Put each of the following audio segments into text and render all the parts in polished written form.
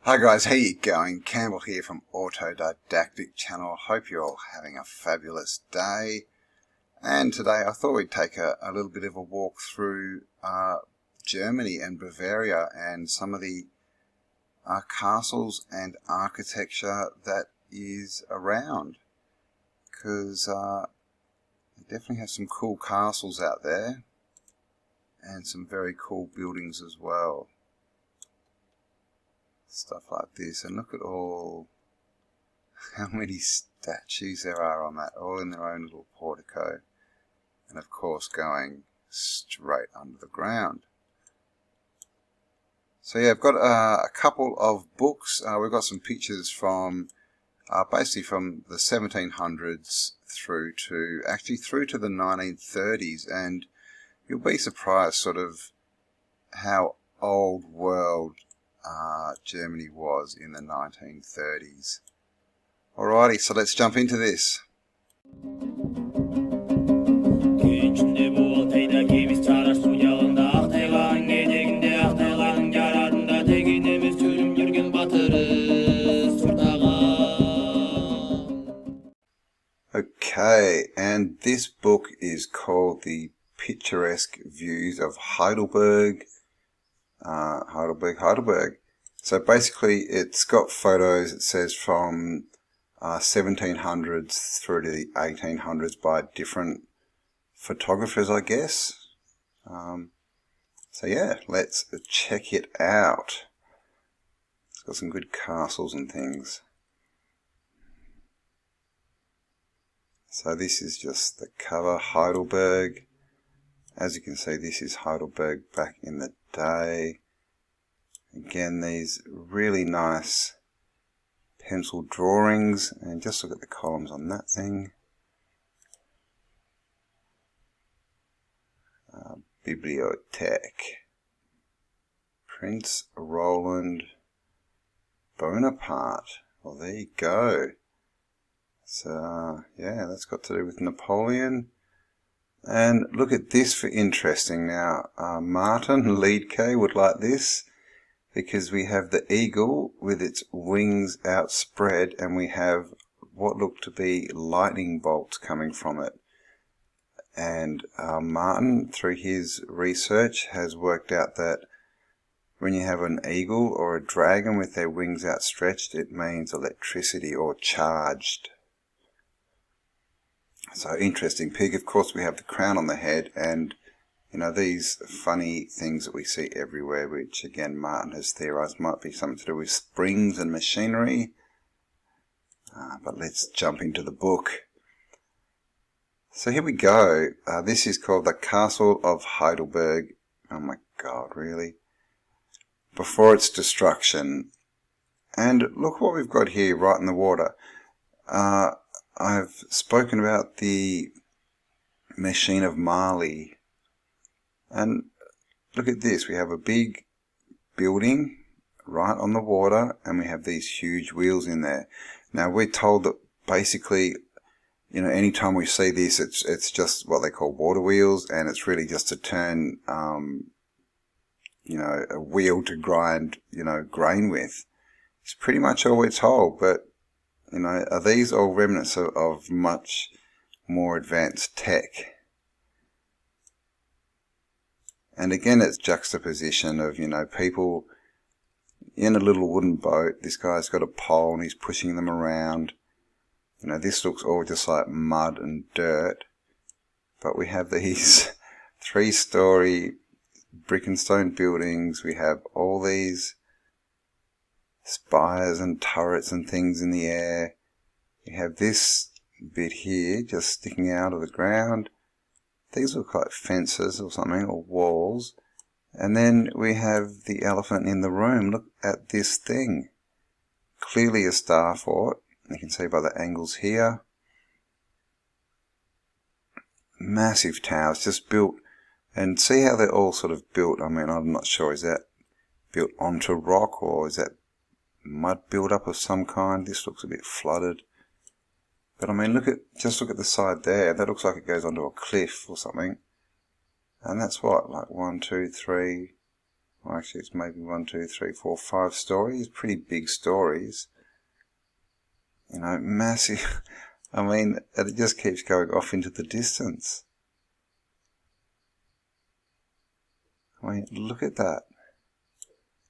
Hi guys, how you going? Campbell here from AutoDidactic channel. Hope you're all having a fabulous day. And today I thought we'd take a little bit of a walk through Germany and Bavaria and some of the castles and architecture that is around. Because they definitely have some cool castles out there and some very cool buildings as well. Stuff like this, and look at all how many statues there are on that, all in their own little portico, and of course going straight under the ground. So yeah, I've got a couple of books. We've got some pictures from basically from the 1700s through to the 1930s, and you'll be surprised sort of how old world Germany was in the 1930s. Alrighty, so let's jump into this. Okay, and this book is called The Picturesque Views of Heidelberg. Heidelberg. So basically it's got photos, it says, from 1700s through to the 1800s by different photographers, I guess. So yeah, let's check it out. It's got some good castles and things. So this is just the cover, Heidelberg. As you can see, this is Heidelberg back in the day. Again, these really nice pencil drawings, and just look at the columns on that thing. Bibliothek. Prince Roland Bonaparte. Well, there you go. So, yeah, that's got to do with Napoleon. And look at this for interesting. Now, Martin Liedtke would like this, because we have the eagle with its wings outspread, and we have what look to be lightning bolts coming from it. And Martin, through his research, has worked out that when you have an eagle or a dragon with their wings outstretched, it means electricity or charged. So interesting pig. Of course, we have the crown on the head, and you know, these funny things that we see everywhere, which again Martin has theorized might be something to do with springs and machinery. But let's jump into the book. So here we go. This is called the Castle of Heidelberg. Oh my God, really? Before its destruction. And look what we've got here right in the water. I've spoken about the machine of Marley. And look at this, we have a big building right on the water, and we have these huge wheels in there. Now we're told that basically, you know, anytime we see this, it's just what they call water wheels, and it's really just to turn, you know, a wheel to grind, you know, grain with. It's pretty much all we're told, but, you know, are these all remnants of much more advanced tech? And again, it's juxtaposition of, you know, people in a little wooden boat. This guy's got a pole and he's pushing them around. You know, this looks all just like mud and dirt. But we have these 3-story brick and stone buildings. We have all these spires and turrets and things in the air. We have this bit here just sticking out of the ground. These look like fences or something, or walls. And then we have the elephant in the room. Look at this thing. Clearly a star fort. You can see by the angles here. Massive towers just built. And see how they're all sort of built. I mean, I'm not sure. Is that built onto rock, or is that mud build-up of some kind? This looks a bit flooded. But I mean, just look at the side there. That looks like it goes onto a cliff or something. And that's what, like 1, 2, 3, Well, actually it's maybe 1, 2, 3, 4, 5 stories, pretty big stories. You know, massive. I mean, and it just keeps going off into the distance. I mean, look at that.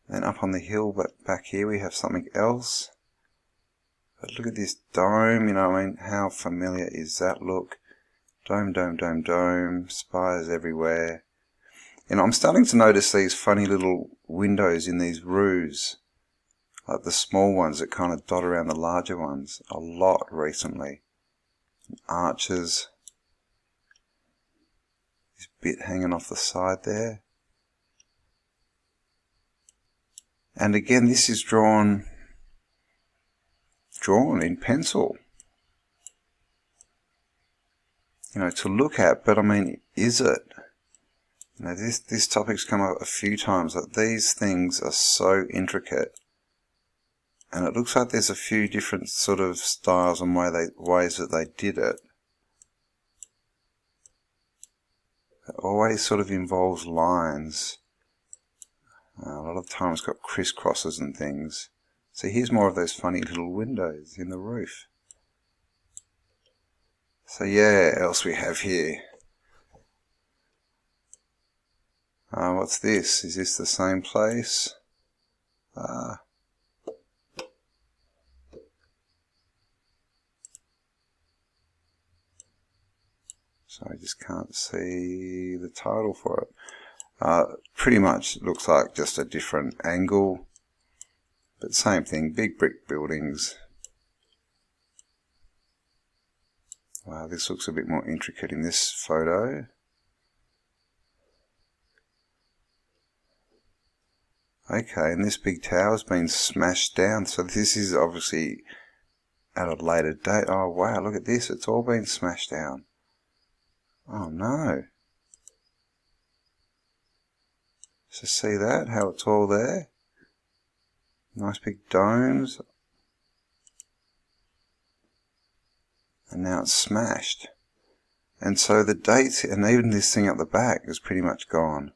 Then up on the hill, but back here we have something else. But look at this dome, you know, I mean, how familiar is that look? Dome, dome, dome, dome, spires everywhere. You know, I'm starting to notice these funny little windows in these roofs, like the small ones that kind of dot around the larger ones, a lot recently. Arches. This bit hanging off the side there. And again, this is drawn in pencil. You know, to look at, but I mean, is it? You know, this topic's come up a few times, that these things are so intricate. And it looks like there's a few different sort of styles and ways that they did it. It always sort of involves lines. A lot of the time it's got crisscrosses and things. So here's more of those funny little windows in the roof. So yeah, else we have here. What's this? Is this the same place? So I just can't see the title for it. Pretty much looks like just a different angle, but same thing, big brick buildings. Wow, this looks a bit more intricate in this photo. Okay, and this big tower's been smashed down, so this is obviously at a later date. Oh wow, look at this, it's all been smashed down. Oh no. So see that, how it's all there? Nice big domes. And now it's smashed. And so the dates, and even this thing up the back is pretty much gone.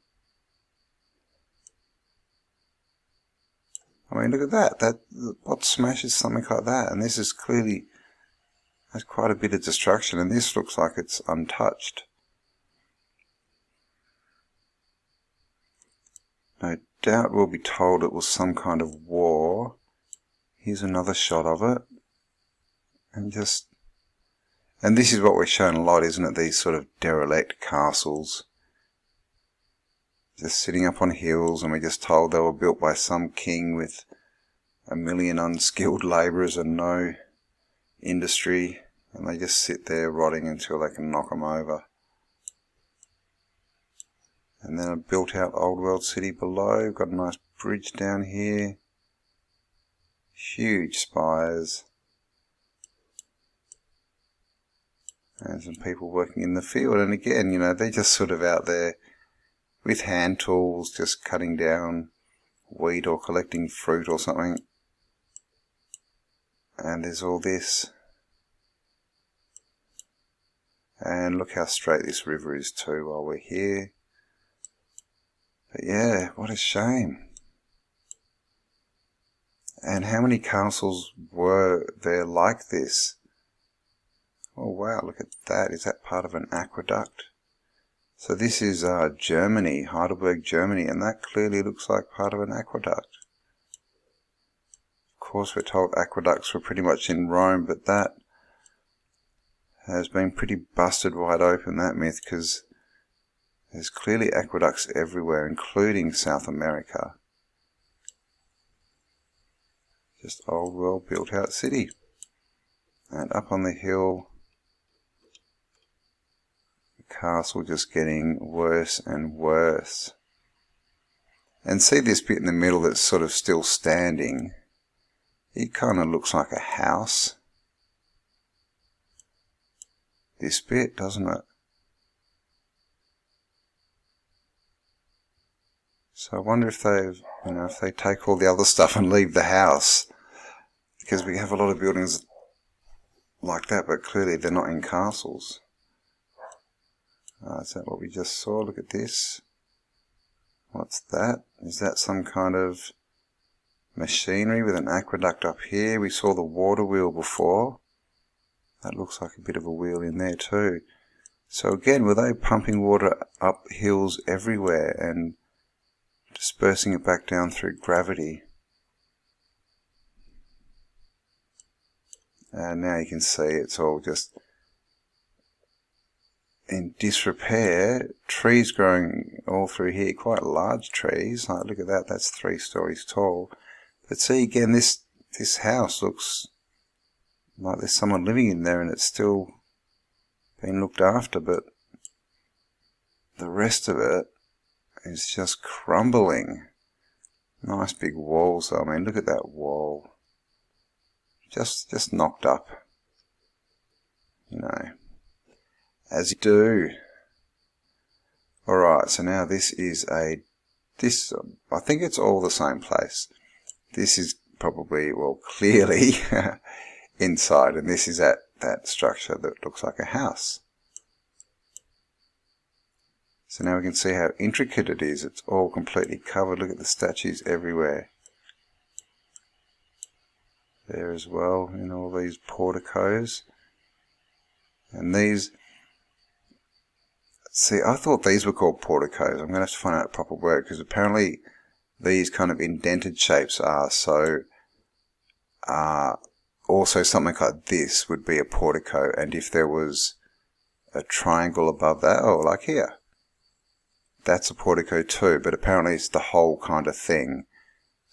I mean, look at that. What smashes something like that? And this is clearly, has quite a bit of destruction, and this looks like it's untouched. No doubt we'll be told it was some kind of war. Here's another shot of it. And this is what we're shown a lot, isn't it? These sort of derelict castles. Just sitting up on hills, and we're just told they were built by some king with 1 million unskilled labourers and no industry. And they just sit there rotting until they can knock them over. And then a built out old world city below. We've got a nice bridge down here. Huge spires. And some people working in the field. And again, you know, they're just sort of out there with hand tools, just cutting down wheat or collecting fruit or something. And there's all this. And look how straight this river is too while we're here. But yeah, what a shame. And how many castles were there like this? Oh wow, look at that. Is that part of an aqueduct? So this is Germany, Heidelberg, Germany, and that clearly looks like part of an aqueduct. Of course we're told aqueducts were pretty much in Rome, but that has been pretty busted wide open, that myth, because there's clearly aqueducts everywhere, including South America. Just old world built out city. And up on the hill, the castle just getting worse and worse. And see this bit in the middle that's sort of still standing? It kind of looks like a house. This bit, doesn't it? So I wonder if if they take all the other stuff and leave the house, because we have a lot of buildings like that, but clearly they're not in castles. Is that what we just saw? Look at this. What's that? Is that some kind of machinery with an aqueduct up here? We saw the water wheel before. That looks like a bit of a wheel in there too. So again, were they pumping water up hills everywhere and dispersing it back down through gravity? And now you can see it's all just in disrepair. Trees growing all through here, quite large trees. Like, look at that, that's 3 stories tall. But see again, this house looks like there's someone living in there and it's still being looked after, but the rest of it is just crumbling. Nice big walls though. I mean, look at that wall. Just knocked up. You know, as you do. Alright, so now this is I think it's all the same place. This is probably, well, clearly inside, and this is at that structure that looks like a house. So now we can see how intricate it is. It's all completely covered. Look at the statues everywhere. There as well, in all these porticos. And these, see, I thought these were called porticos. I'm going to have to find out a proper word, because apparently these kind of indented shapes are. So also something like this would be a portico, and if there was a triangle above that, oh, like here, that's a portico too, but apparently it's the whole kind of thing.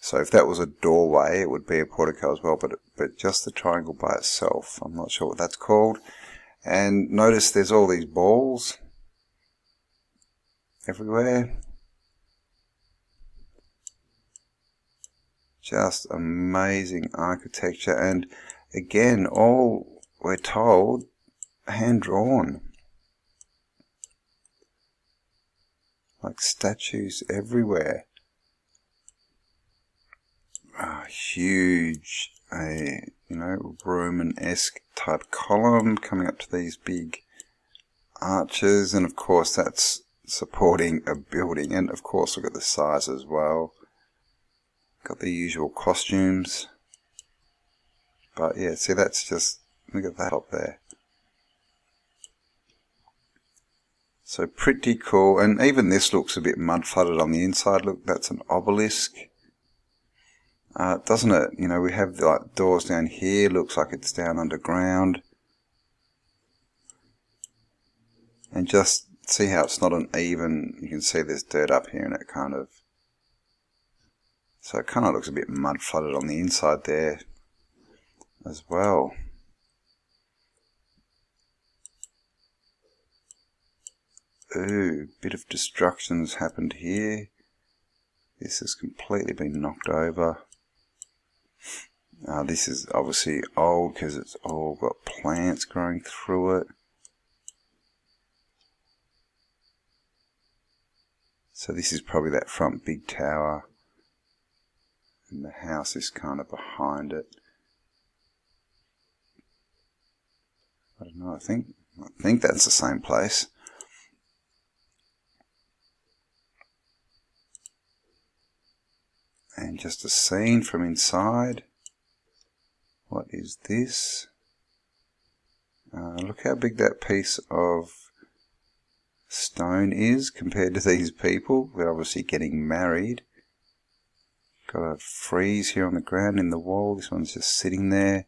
So if that was a doorway, it would be a portico as well, but just the triangle by itself, I'm not sure what that's called. And notice there's all these balls everywhere. Just amazing architecture, and again, all we're told, hand-drawn. Like statues everywhere. Huge, Roman-esque type column coming up to these big arches, and of course that's supporting a building, and of course look at the size as well. Got the usual costumes, but yeah, see, that's just, look at that up there. So pretty cool, and even this looks a bit mud flooded on the inside. Look, that's an obelisk. Doesn't it? You know, we have like doors down here, looks like it's down underground. And just see how it's not an even, you can see there's dirt up here and it kind of, so it kind of looks a bit mud flooded on the inside there as well. Ooh, bit of destruction's happened here. This has completely been knocked over. This is obviously old because it's all got plants growing through it. So this is probably that front big tower, and the house is kind of behind it. I don't know, I think that's the same place. And just a scene from inside. What is this? Look how big that piece of stone is compared to these people. They're obviously getting married. Got a frieze here on the ground in the wall. This one's just sitting there.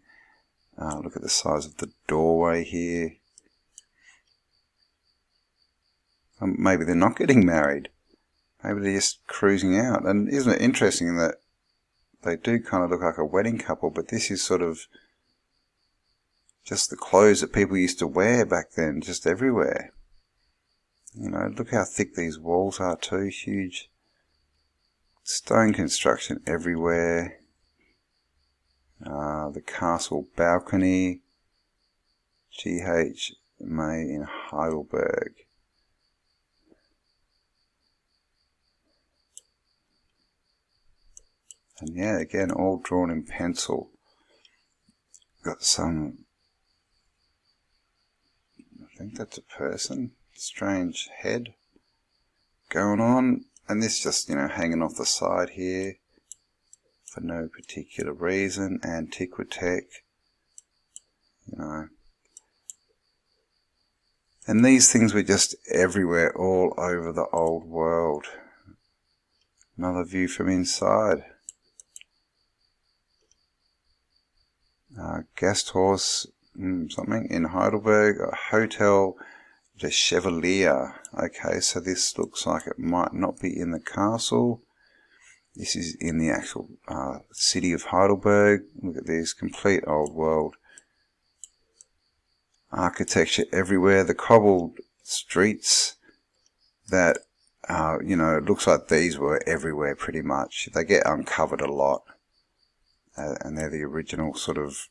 Look at the size of the doorway here. Maybe they're not getting married. Maybe they're just cruising out. And isn't it interesting that they do kind of look like a wedding couple, but this is sort of just the clothes that people used to wear back then, just everywhere. You know, look how thick these walls are too, huge. Stone construction everywhere. The castle balcony. GH May in Heidelberg. And yeah, again, all drawn in pencil. Got some, I think that's a person, strange head going on. And this just, hanging off the side here for no particular reason. Antiquitech, And these things were just everywhere, all over the old world. Another view from inside. Gasthorse, something in Heidelberg, a hotel, the Chevalier. Okay, so this looks like it might not be in the castle. This is in the actual city of Heidelberg. Look at this, complete old world. Architecture everywhere, the cobbled streets that, it looks like these were everywhere pretty much. They get uncovered a lot. And they're the original sort of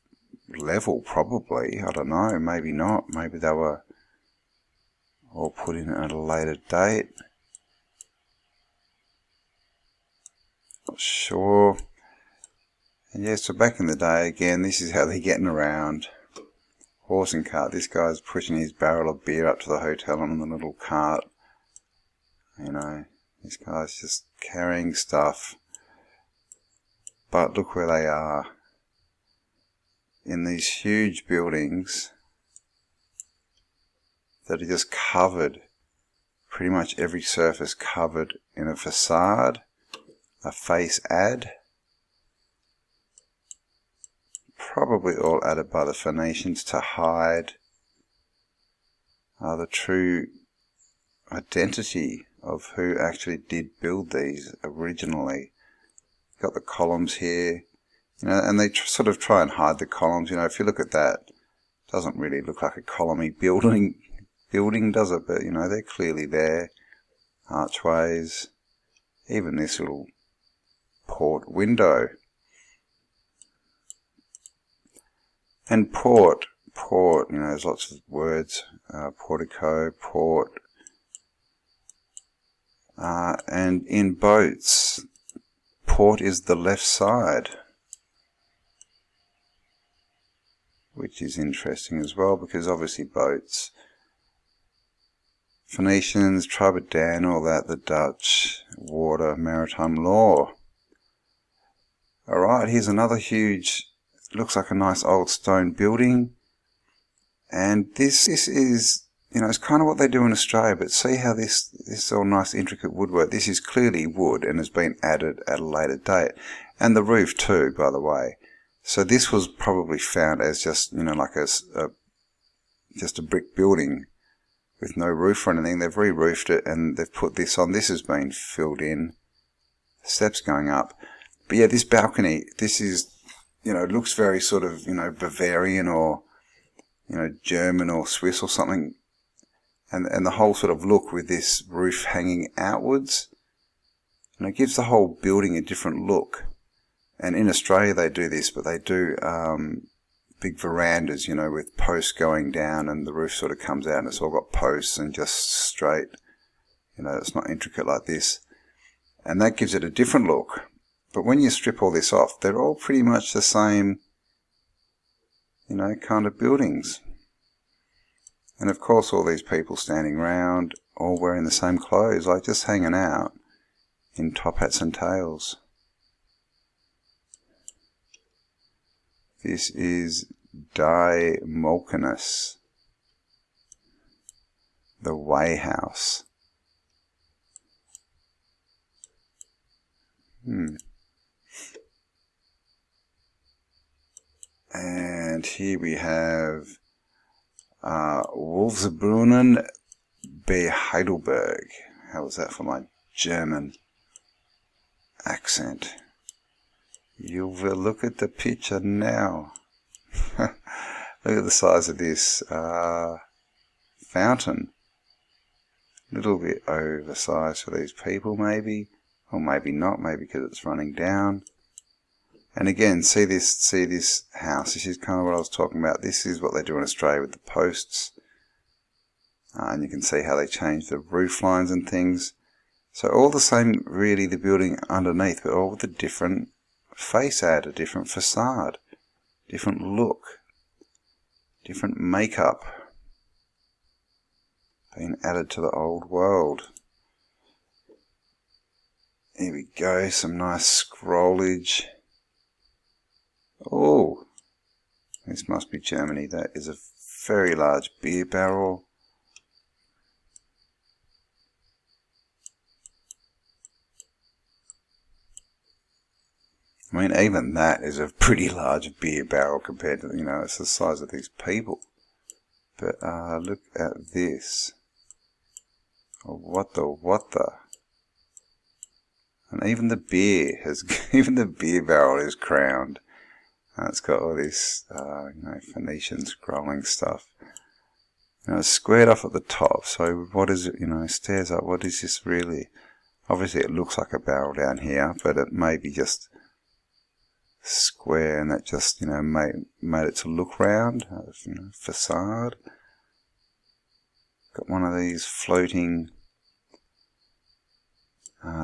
level, probably. I don't know, maybe not. Maybe they were all put in at a later date. Not sure. And yeah, so back in the day, again, this is how they're getting around. Horse and cart. This guy's pushing his barrel of beer up to the hotel on the little cart. This guy's just carrying stuff. But look where they are. In these huge buildings that are just covered, pretty much every surface covered in a facade, a facade. Probably all added by the Phoenicians to hide the true identity of who actually did build these originally. Got the columns here, and they sort of try and hide the columns. If you look at that, it doesn't really look like a columny building, does it? But they're clearly there. Archways, even this little port window. And port, there's lots of words, portico, port, and in boats, port is the left side, which is interesting as well, because obviously boats, Phoenicians, Tribe of Dan, all that, the Dutch, water, maritime law. Alright, here's another huge, looks like a nice old stone building, and this is, it's kind of what they do in Australia, but see how this is all nice intricate woodwork. This is clearly wood and has been added at a later date, and the roof too, by the way. So this was probably found as just, like just a brick building with no roof or anything. They've re-roofed it and they've put this on. This has been filled in, steps going up. But yeah, this balcony, this is, looks very sort of, Bavarian or, German or Swiss or something. And the whole sort of look with this roof hanging outwards, and it gives the whole building a different look. And in Australia they do this, but they do big verandas, with posts going down, and the roof sort of comes out and it's all got posts and just straight. It's not intricate like this. And that gives it a different look. But when you strip all this off, they're all pretty much the same, kind of buildings. And of course all these people standing around, all wearing the same clothes, like just hanging out in top hats and tails. This is Die Molkenus, the Way House. And here we have Wolfsbrunnen bei Heidelberg. How was that for my German accent? You will look at the picture now. Look at the size of this fountain. A little bit oversized for these people maybe, or maybe not, maybe because it's running down. And again, see this house. This is kind of what I was talking about. This is what they do in Australia with the posts. And you can see how they change the roof lines and things. So all the same, really, the building underneath, but all with a different facade, a different facade, different look, different makeup being added to the old world. Here we go, some nice scrollage. Oh, this must be Germany. That is a very large beer barrel. I mean, even that is a pretty large beer barrel compared to, you know, it's the size of these people. But look at this. Oh, what the? And even the beer has, even the beer barrel is crowned. It's got all this, you know, Phoenician scrolling stuff. You know, it's squared off at the top. So what is it? You know, stairs up. What is this really? Obviously, it looks like a barrel down here, but it may be just square, and that just, you know, made it to look round. You know, facade. Got one of these floating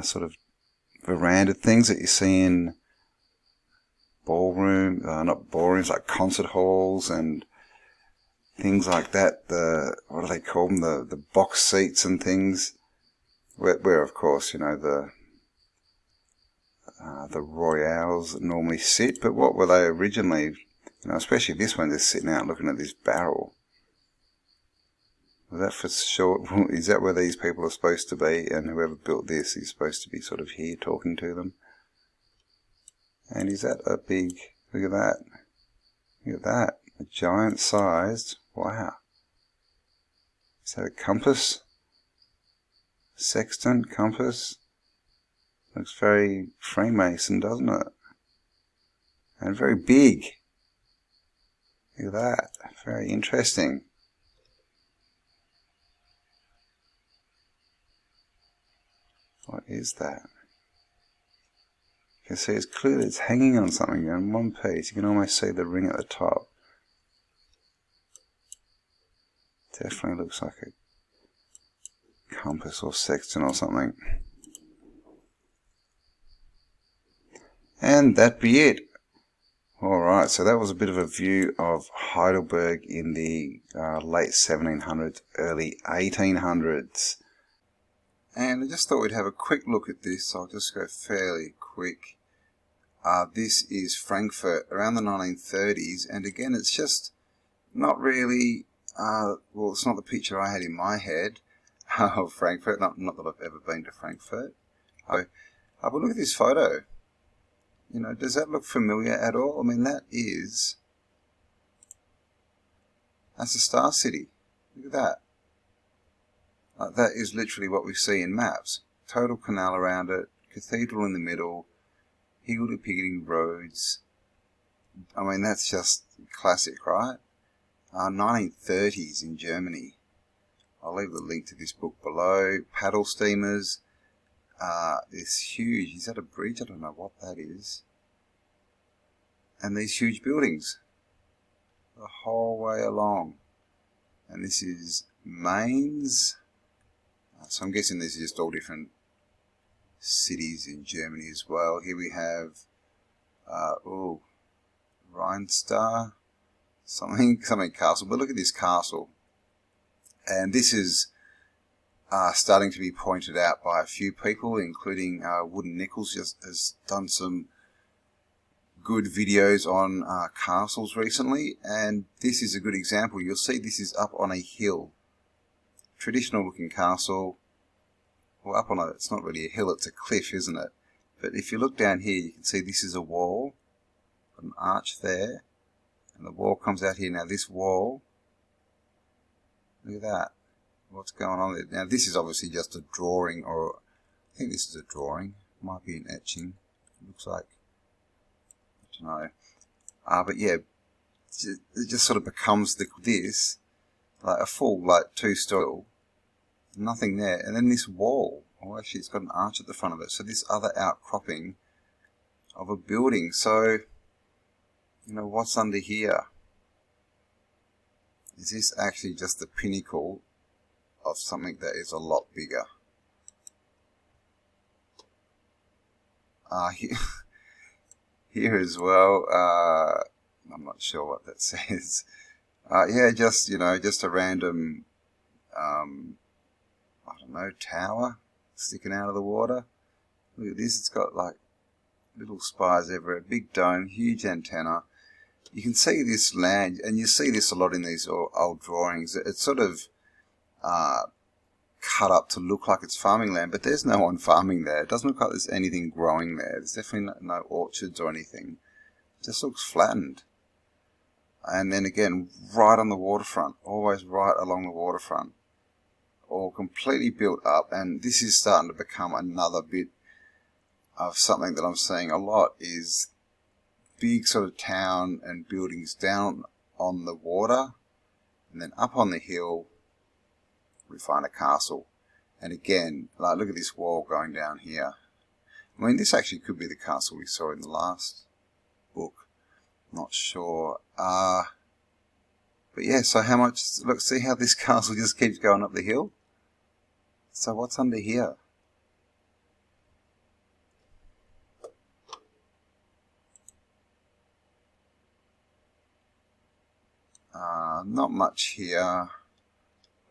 sort of veranda things that you see in ballroom, not ballrooms, like concert halls and things like that. What do they call them? The box seats and things, where of course, you know, the royales normally sit. But what were they originally? You know, especially this one, just sitting out looking at this barrel. Was that for sure? Is that where these people are supposed to be? And whoever built this is supposed to be sort of here talking to them. And is that a big? Look at that! Look at that! A giant-sized. Wow! Is that a compass? Sextant compass? Looks very Freemason, doesn't it? And very big. Look at that! Very interesting. What is that? You can see it's clearly it's hanging on something in one piece. You can almost see the ring at the top. Definitely looks like a compass or sextant or something. And that be it. Alright, so that was a bit of a view of Heidelberg in the late 1700s, early 1800s. And I just thought we'd have a quick look at this. I'll just go fairly quick. This is Frankfurt around the 1930s, and again, it's just not really, well, it's not the picture I had in my head of Frankfurt, not that I've ever been to Frankfurt. But look at this photo. You know, does that look familiar at all? I mean, that's a star city. Look at that. That is literally what we see in maps. Total canal around it, cathedral in the middle, higgledy-piggledy roads. I mean, that's just classic, right? 1930s in Germany. I'll leave the link to this book below. Paddle steamers. This huge, is that a bridge? I don't know what that is. And these huge buildings the whole way along. And this is Mainz. So I'm guessing these are just all different cities in Germany as well. Here we have, Rheinstar, something castle. But look at this castle. And this is starting to be pointed out by a few people, including Wooden Nichols just has done some good videos on castles recently. And this is a good example. You'll see this is up on a hill. Traditional looking castle. Well, up on it's not really a hill, it's a cliff, isn't it? But if you look down here, you can see this is a wall, an arch there, and the wall comes out here. Now this wall, look at that. What's going on there? Now this is obviously just a drawing, or I think this is a drawing. Might be an etching. It looks like, I don't know. But yeah, it just sort of becomes this like a full, like, two-story, nothing there, and then this wall. Oh, actually, it's got an arch at the front of it. So this other outcropping of a building. So, you know, what's under here? Is this actually just the pinnacle of something that is a lot bigger? Here as well, I'm not sure what that says. Yeah, just, you know, just a random, I don't know, tower sticking out of the water. Look at this, it's got like little spires everywhere, big dome, huge antenna. You can see this land, and you see this a lot in these old drawings. It's sort of cut up to look like it's farming land, but there's no one farming there. It doesn't look like there's anything growing there. There's definitely no orchards or anything. It just looks flattened. And then again, right on the waterfront, always right along the waterfront, all completely built up. And this is starting to become another bit of something that I'm seeing a lot, is big sort of town and buildings down on the water, and then up on the hill we find a castle. And again, like, look at this wall going down here. I mean, this actually could be the castle we saw in the last book. Not sure. But yeah, so how much, look, see how this castle just keeps going up the hill? So what's under here? Not much here,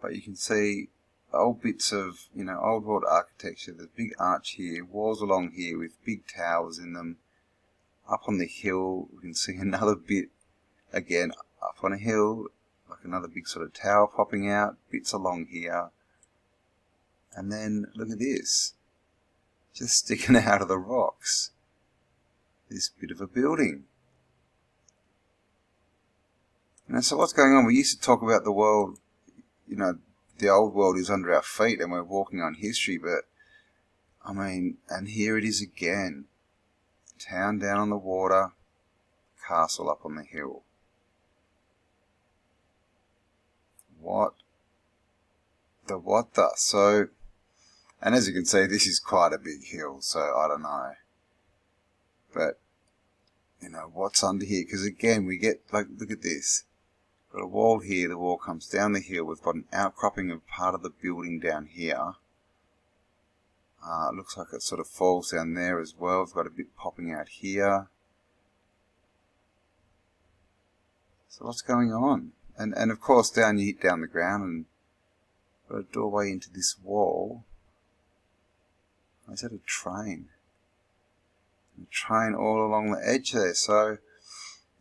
but you can see old bits of, old world architecture. There's a big arch here, walls along here with big towers in them. Up on the hill, we can see another bit, again, up on a hill, like another big sort of tower popping out, bits along here. And then, look at this, just sticking out of the rocks, this bit of a building. So what's going on? We used to talk about the world, the old world is under our feet and we're walking on history, but, I mean, and here it is again. Town down on the water, castle up on the hill. What the? So, and as you can see, this is quite a big hill, so I don't know. But, what's under here? Because again, we get, like, look at this. Got a wall here, the wall comes down the hill. We've got an outcropping of part of the building down here. It looks like it sort of falls down there as well. We've got a bit popping out here. So what's going on? And of course, down you hit down the ground and got a doorway into this wall. Oh, is that a train? A train all along the edge there. So,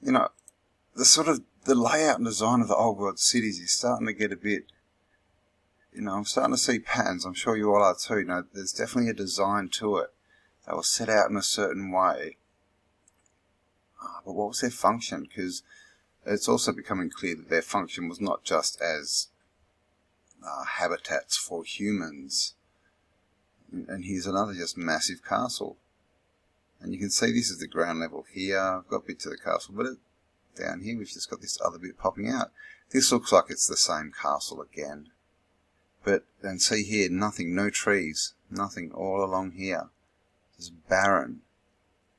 the layout and design of the old world cities is starting to get a bit, I'm starting to see patterns. I'm sure you all are too. There's definitely a design to it. They were set out in a certain way. But what was their function? Because it's also becoming clear that their function was not just as habitats for humans. And here's another just massive castle. And you can see this is the ground level here. I've got bits of the castle, but down here we've just got this other bit popping out. This looks like it's the same castle again. But then see here, nothing, no trees, nothing all along here. Just barren.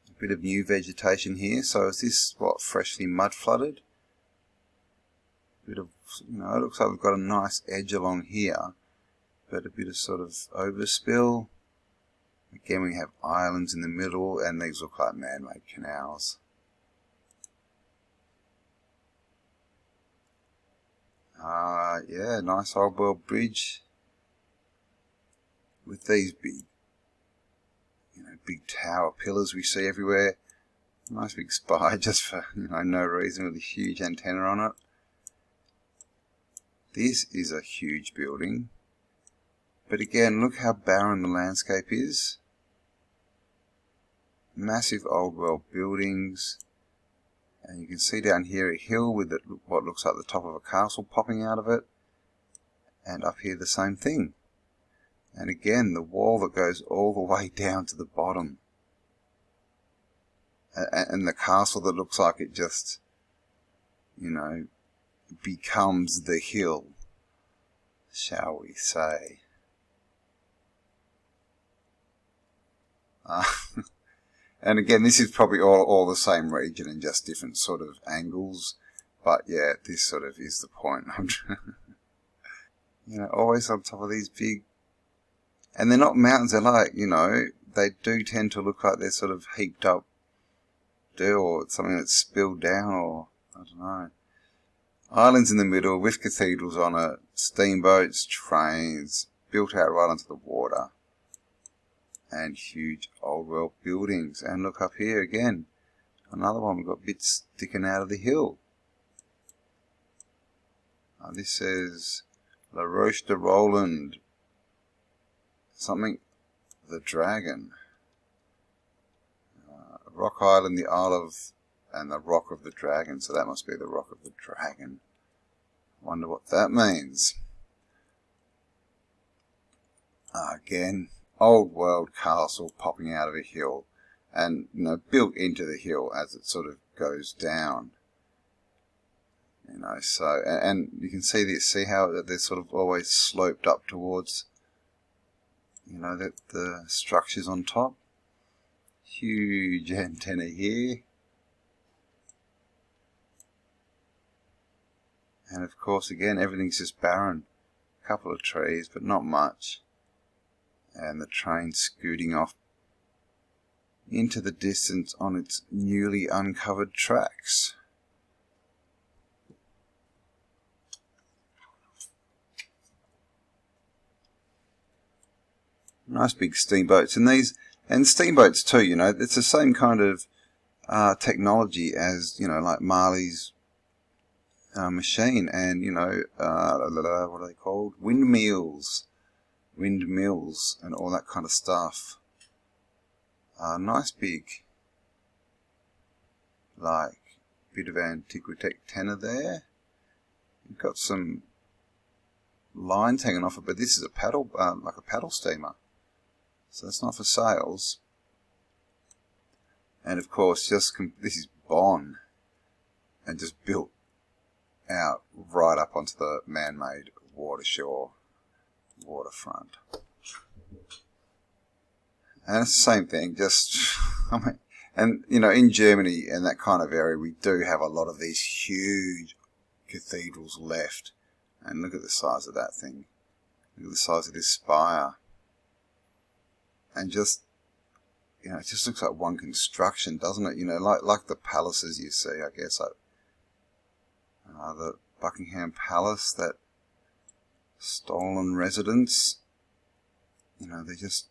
A bit of new vegetation here. So is this, freshly mud flooded? A bit of, it looks like we've got a nice edge along here, but a bit of sort of overspill. Again, we have islands in the middle, and these look like man-made canals. Yeah, nice old world bridge with these big, big tower pillars we see everywhere. Nice big spire just for, no reason, with a huge antenna on it. This is a huge building. But again, look how barren the landscape is. Massive old world buildings. And you can see down here a hill with what looks like the top of a castle popping out of it. And up here the same thing. And again, the wall that goes all the way down to the bottom. And the castle that looks like it just, becomes the hill, shall we say. And again, this is probably all the same region and just different sort of angles. But yeah, this sort of is the point. Always on top of these big, and they're not mountains, they're like, they do tend to look like they're sort of heaped up dirt or something that's spilled down, or I don't know. Islands in the middle with cathedrals on it, steamboats, trains, built out right onto the water. and huge old world buildings. And look up here again, another one. We've got bits sticking out of the hill. This says La Roche de Roland, something, the Dragon, Rock Island, the Isle of, and the Rock of the Dragon. So that must be the Rock of the Dragon. Wonder what that means. Again, old world castle popping out of a hill, and built into the hill as it sort of goes down. So, and you can see this. See how they're sort of always sloped up towards, the structures on top. Huge antenna here. And of course, again, everything's just barren. A couple of trees, but not much. And the train scooting off into the distance on its newly uncovered tracks. Nice big steamboats, and steamboats too. It's the same kind of technology as like Marley's machine, and what are they called? Windmills, and all that kind of stuff. Nice big, like, bit of antiquity tenor there. You've got some lines hanging off it, but this is a paddle, like a paddle steamer. So that's not for sales. And of course, this is Bonn, and just built out right up onto the man-made waterfront. And it's the same thing, and in Germany and that kind of area, we do have a lot of these huge cathedrals left. And look at the size of that thing. Look at the size of this spire. And just, it just looks like one construction, doesn't it? Like the palaces you see, I guess. The Buckingham Palace, that stolen residence. They're just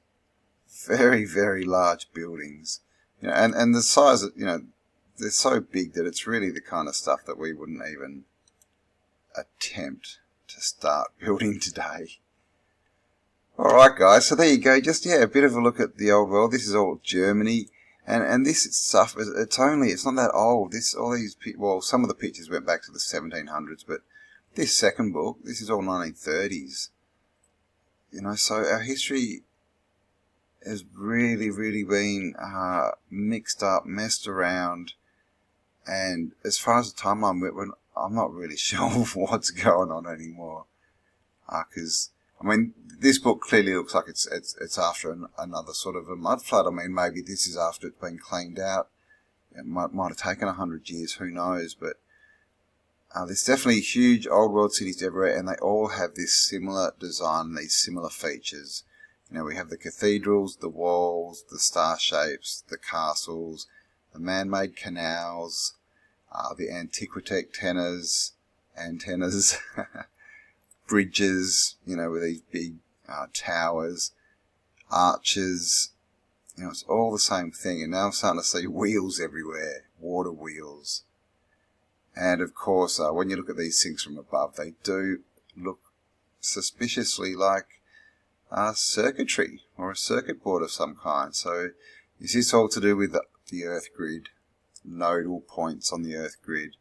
very, very large buildings. And the size, they're so big that it's really the kind of stuff that we wouldn't even attempt to start building today. Alright guys, so there you go, just a bit of a look at the old world. This is all Germany, and this stuff, it's not that old. Some of the pictures went back to the 1700s, but this second book, this is all 1930s. So our history has really, really been mixed up, messed around, and as far as the timeline went, I'm not really sure what's going on anymore. Because this book clearly looks like it's after another sort of a mud flood. Maybe this is after it's been cleaned out. It might have taken 100 years, who knows? But there's definitely huge old world cities everywhere, and they all have this similar design, these similar features. We have the cathedrals, the walls, the star shapes, the castles, the man-made canals, the antiquity antennas, bridges, with these big towers, arches. It's all the same thing. And now I'm starting to see wheels everywhere, water wheels. And of course, when you look at these things from above, they do look suspiciously like circuitry or a circuit board of some kind. So is this all to do with the Earth grid, nodal points on the Earth grid?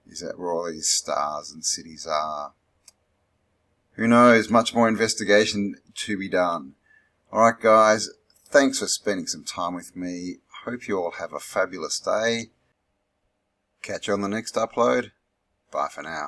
Is that where all these stars and cities are? Who knows? Much more investigation to be done. Alright guys, thanks for spending some time with me. Hope you all have a fabulous day. Catch you on the next upload. Bye for now.